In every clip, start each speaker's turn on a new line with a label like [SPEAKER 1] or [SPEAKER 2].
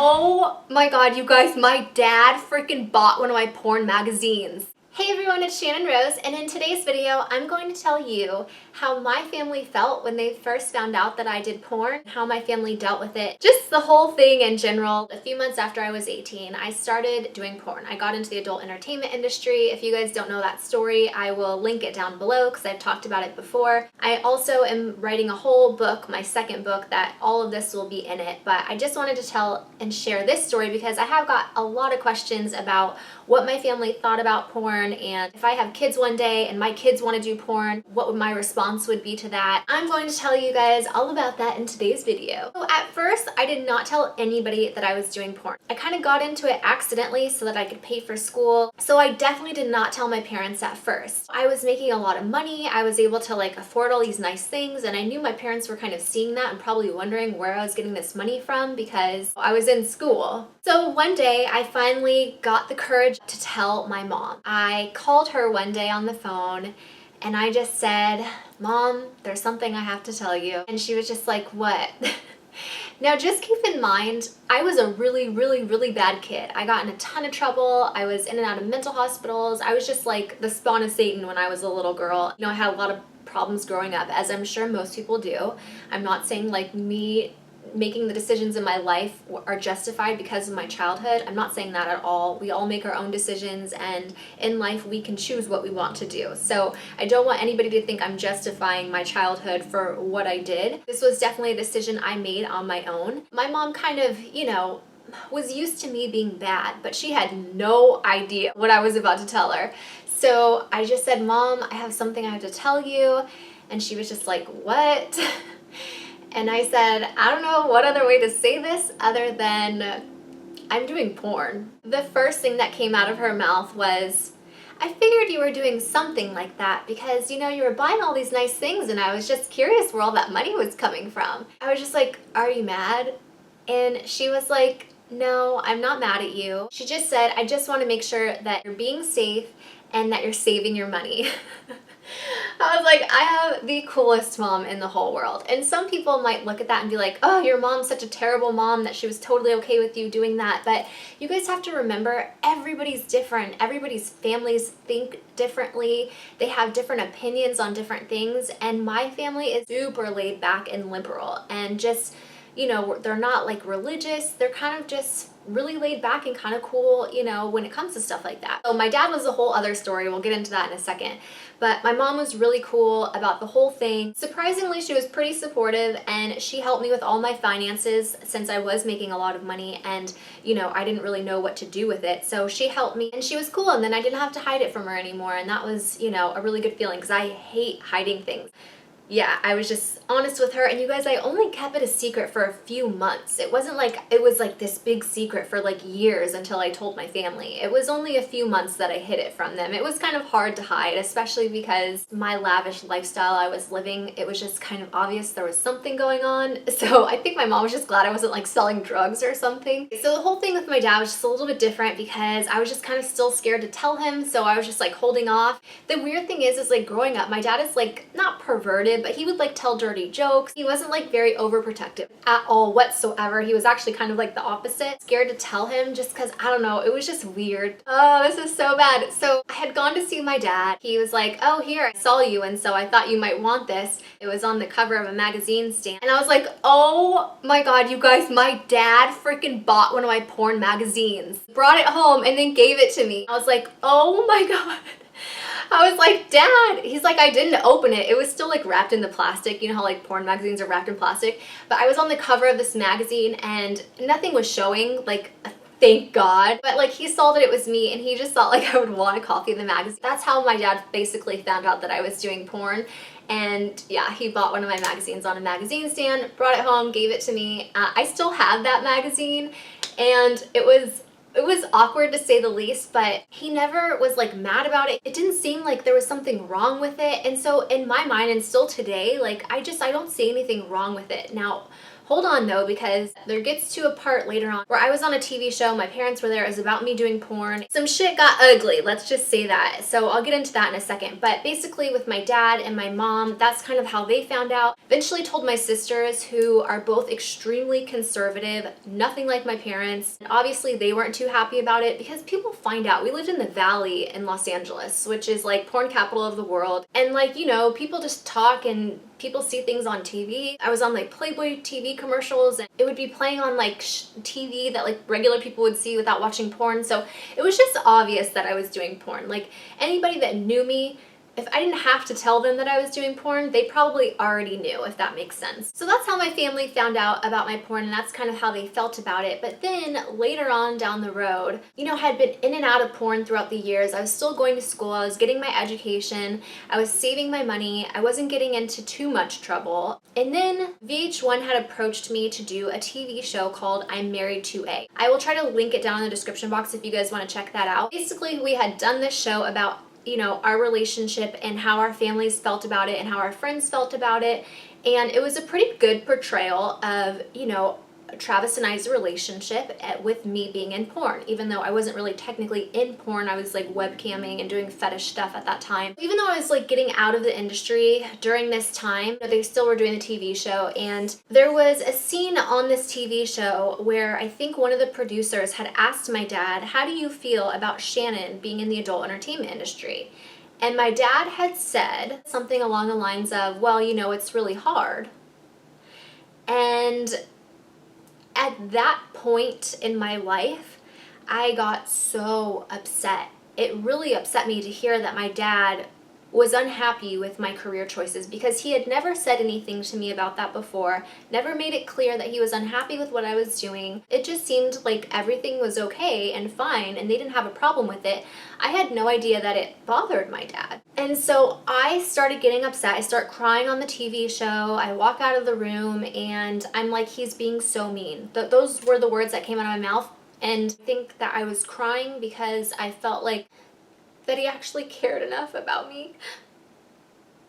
[SPEAKER 1] Oh my god, you guys, my dad freaking bought one of my porn magazines. Hey everyone, it's Channon Rose, and in today's video, I'm going to tell you how my family felt when they first found out that I did porn, how my family dealt with it, just the whole thing in general. A few months after I was 18, I started doing porn. I got into the adult entertainment industry. If you guys don't know that story, I will link it down below because I've talked about it before. I also am writing a whole book, my second book, that all of this will be in it, but I just wanted to tell and share this story because I have got a lot of questions about what my family thought about porn, and if I have kids one day and my kids want to do porn, what would my response would be to that. I'm going to tell you guys all about that in today's video. So at first, I did not tell anybody that I was doing porn. I kind of got into it accidentally so that I could pay for school. So I definitely did not tell my parents at first. I was making a lot of money. I was able to afford all these nice things, and I knew my parents were kind of seeing that and probably wondering where I was getting this money from because I was in school. So one day I finally got the courage to tell my mom. I called her one day on the phone and I just said, "Mom, there's something I have to tell you." And she was just like, "What?" Now just keep in mind, I was a really bad kid. I got in a ton of trouble. I was in and out of mental hospitals. I was just like the spawn of Satan when I was a little girl. You know, I had a lot of problems growing up, as I'm sure most people do. I'm not saying me making the decisions in my life are justified because of my childhood. I'm not saying that at all. We all make our own decisions, and in life we can choose what we want to do. So I don't want anybody to think I'm justifying my childhood for what I did. This was definitely a decision I made on my own. My mom kind of, was used to me being bad, but she had no idea what I was about to tell her. So I just said, "Mom, I have something I have to tell you." And she was just like, "What?" And I said, "I don't know what other way to say this other than I'm doing porn." The first thing that came out of her mouth was, "I figured you were doing something like that because, you were buying all these nice things and I was just curious where all that money was coming from." I was just like, "Are you mad?" And she was like, "No, I'm not mad at you." She just said, "I just want to make sure that you're being safe and that you're saving your money." I was like, I have the coolest mom in the whole world. And some people might look at that and be like, "Oh, your mom's such a terrible mom that she was totally okay with you doing that." But you guys have to remember, everybody's different. Everybody's families think differently. They have different opinions on different things. And my family is super laid back and liberal. And just, they're not religious. They're kind of just really laid back and kind of cool, when it comes to stuff like that. So my dad was a whole other story. We'll get into that in a second. But my mom was really cool about the whole thing. Surprisingly, she was pretty supportive, and she helped me with all my finances since I was making a lot of money and, I didn't really know what to do with it. So she helped me and she was cool, and then I didn't have to hide it from her anymore. And that was, a really good feeling because I hate hiding things. Yeah, I was just honest with her, and you guys, I only kept it a secret for a few months. It wasn't like it was this big secret for years until I told my family. It was only a few months that I hid it from them. It was kind of hard to hide, especially because my lavish lifestyle I was living, it was just kind of obvious there was something going on. So I think my mom was just glad I wasn't selling drugs or something. So the whole thing with my dad was just a little bit different because I was just kind of still scared to tell him, so I was just holding off. The weird thing is growing up, my dad is not perverted, but he would tell dirty jokes. He wasn't very overprotective at all whatsoever. He was actually kind of the opposite. Scared to tell him just because, I don't know, it was just weird. Oh, this is so bad. So I had gone to see my dad. He was like, "Oh, here, I saw you, and so I thought you might want this." It was on the cover of a magazine stand. And I was like, "Oh my god, you guys, my dad freaking bought one of my porn magazines. Brought it home and then gave it to me." I was like, "Oh my god." I was like, "Dad." He's like, "I didn't open it. It was still wrapped in the plastic." You know how porn magazines are wrapped in plastic? But I was on the cover of this magazine and nothing was showing, thank God. But he saw that it was me and he just thought I would want a copy of the magazine. That's how my dad basically found out that I was doing porn. And yeah, he bought one of my magazines on a magazine stand, brought it home, gave it to me. I still have that magazine, and it was awkward to say the least, but he never was mad about it. It didn't seem like there was something wrong with it. And so in my mind, and still today, I don't see anything wrong with it. Now, Hold on though, because there gets to a part later on where I was on a TV show, my parents were there, it was about me doing porn. Some shit got ugly, let's just say that. So I'll get into that in a second. But basically with my dad and my mom, that's kind of how they found out. Eventually told my sisters, who are both extremely conservative, nothing like my parents. And obviously they weren't too happy about it because people find out. We lived in the Valley in Los Angeles, which is like porn capital of the world. And like, you know, people just talk and people see things on TV. I was on like Playboy TV commercials and it would be playing on like TV that like regular people would see without watching porn. So it was just obvious that I was doing porn. Like anybody that knew me, if I didn't have to tell them that I was doing porn, they probably already knew, if that makes sense. So that's how my family found out about my porn, and that's kind of how they felt about it. But then later on down the road, you know, I had been in and out of porn throughout the years. I was still going to school, I was getting my education, I was saving my money, I wasn't getting into too much trouble. And then VH1 had approached me to do a TV show called I'm Married to A. I will try to link it down in the description box if you guys want to check that out. Basically, we had done this show about, you know, our relationship and how our families felt about it and how our friends felt about it. And it was a pretty good portrayal of, you know, Travis and I's relationship with me being in porn. Even though I wasn't really technically in porn, I was like webcamming and doing fetish stuff at that time. Even though I was like getting out of the industry during this time, they still were doing the TV show. And there was a scene on this TV show where I think one of the producers had asked my dad, how do you feel about Channon being in the adult entertainment industry? And my dad had said something along the lines of, well, you know, it's really hard. And at that point in my life, I got so upset. It really upset me to hear that my dad was unhappy with my career choices, because he had never said anything to me about that before, never made it clear that he was unhappy with what I was doing. It just seemed like everything was okay and fine and they didn't have a problem with it. I had no idea that it bothered my dad. And so I started getting upset. I start crying on the TV show. I walk out of the room and I'm like, he's being so mean. Those were the words that came out of my mouth. And I think that I was crying because I felt like that he actually cared enough about me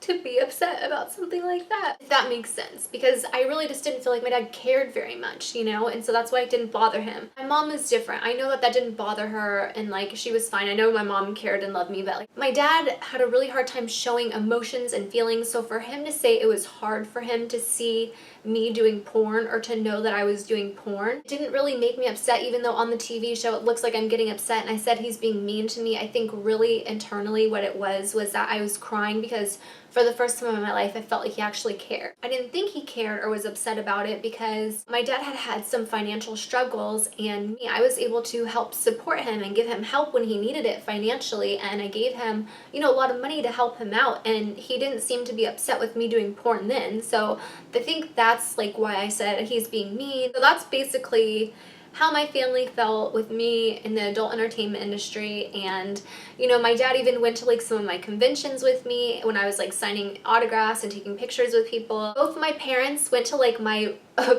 [SPEAKER 1] to be upset about something like that, if that makes sense, because I really just didn't feel like my dad cared very much, you know, and so that's why it didn't bother him. My mom is different. I know that that didn't bother her and like she was fine. I know my mom cared and loved me, but like my dad had a really hard time showing emotions and feelings, so for him to say it was hard for him to see me doing porn or to know that I was doing porn, it didn't really make me upset, even though on the TV show it looks like I'm getting upset and I said he's being mean to me. I think really internally what it was that I was crying because for the first time in my life I felt like he actually cared. I didn't think he cared or was upset about it because my dad had had some financial struggles and I was able to help support him and give him help when he needed it financially, and I gave him, you know, a lot of money to help him out, and he didn't seem to be upset with me doing porn then. So I think that's like why I said he's being mean. So that's basically how my family felt with me in the adult entertainment industry. And you know, my dad even went to like some of my conventions with me when I was like signing autographs and taking pictures with people. Both my parents went to like my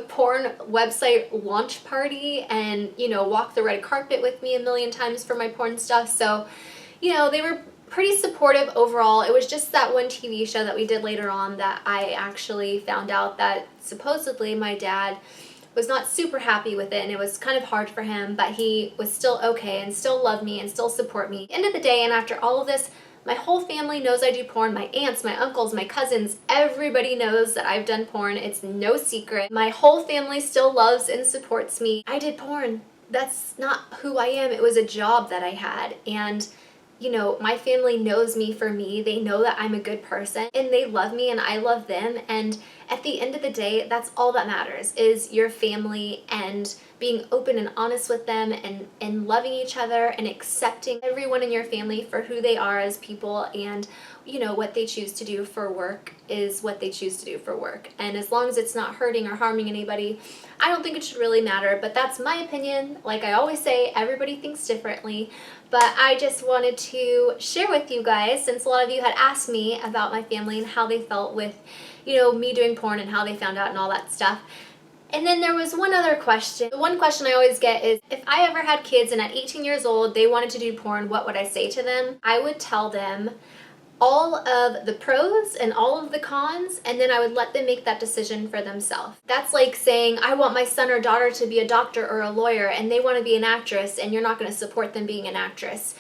[SPEAKER 1] porn website launch party and, you know, walked the red carpet with me a million times for my porn stuff. So, you know, they were pretty supportive overall. It was just that one TV show that we did later on that I actually found out that supposedly my dad was not super happy with it and it was kind of hard for him, but he was still okay and still loved me and still support me. At the end of the day, and after all of this, my whole family knows I do porn. My aunts, my uncles, my cousins, everybody knows that I've done porn. It's no secret. My whole family still loves and supports me. I did porn. That's not who I am. It was a job that I had, and you know, my family knows me for me. They know that I'm a good person and they love me and I love them. And at the end of the day, that's all that matters, is your family and being open and honest with them and loving each other and accepting everyone in your family for who they are as people, and you know, what they choose to do for work is what they choose to do for work. And as long as it's not hurting or harming anybody, I don't think it should really matter. But that's my opinion. Like I always say, everybody thinks differently. But I just wanted to share with you guys, since a lot of you had asked me about my family and how they felt with, you know, me doing porn and how they found out and all that stuff. And then there was one other question. The one question I always get is, if I ever had kids and at 18 years old they wanted to do porn, what would I say to them? I would tell them, all of the pros and all of the cons, and then I would let them make that decision for themselves. That's like saying, I want my son or daughter to be a doctor or a lawyer, and they want to be an actress, and you're not going to support them being an actress.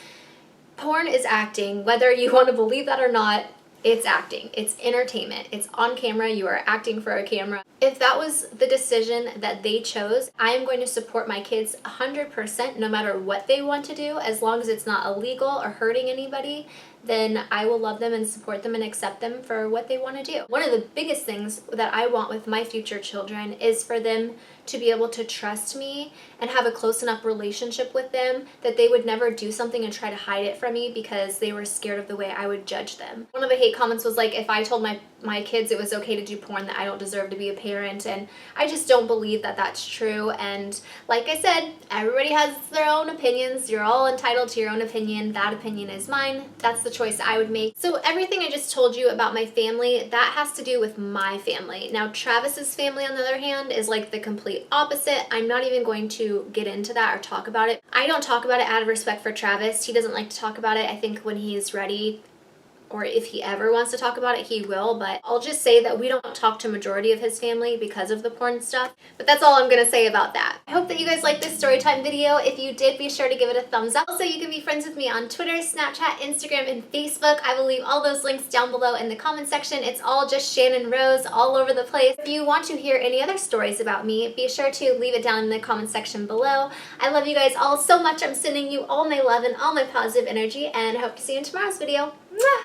[SPEAKER 1] Porn is acting, whether you want to believe that or not. It's acting. It's entertainment. It's on camera. You are acting for a camera. If that was the decision that they chose, I am going to support my kids 100% no matter what they want to do, as long as it's not illegal or hurting anybody. Then I will love them and support them and accept them for what they want to do. One of the biggest things that I want with my future children is for them to be able to trust me and have a close enough relationship with them that they would never do something and try to hide it from me because they were scared of the way I would judge them. One of the hate comments was like, if I told my kids it was okay to do porn, that I don't deserve to be a parent, and I just don't believe that that's true. And like I said, everybody has their own opinions. You're all entitled to your own opinion. That opinion is mine. That's the choice I would make. So everything I just told you about my family, that has to do with my family. Now Travis's family, on the other hand, is like the complete opposite. I'm not even going to get into that or talk about it. I don't talk about it out of respect for Travis. He doesn't like to talk about it. I think when he's ready, or if he ever wants to talk about it, he will, but I'll just say that we don't talk to majority of his family because of the porn stuff. But that's all I'm gonna say about that. I hope that you guys liked this storytime video. If you did, be sure to give it a thumbs up. Also, you can be friends with me on Twitter, Snapchat, Instagram, and Facebook. I will leave all those links down below in the comment section. It's all just Channon Rose all over the place. If you want to hear any other stories about me, be sure to leave it down in the comment section below. I love you guys all so much. I'm sending you all my love and all my positive energy, and hope to see you in tomorrow's video. Mwah!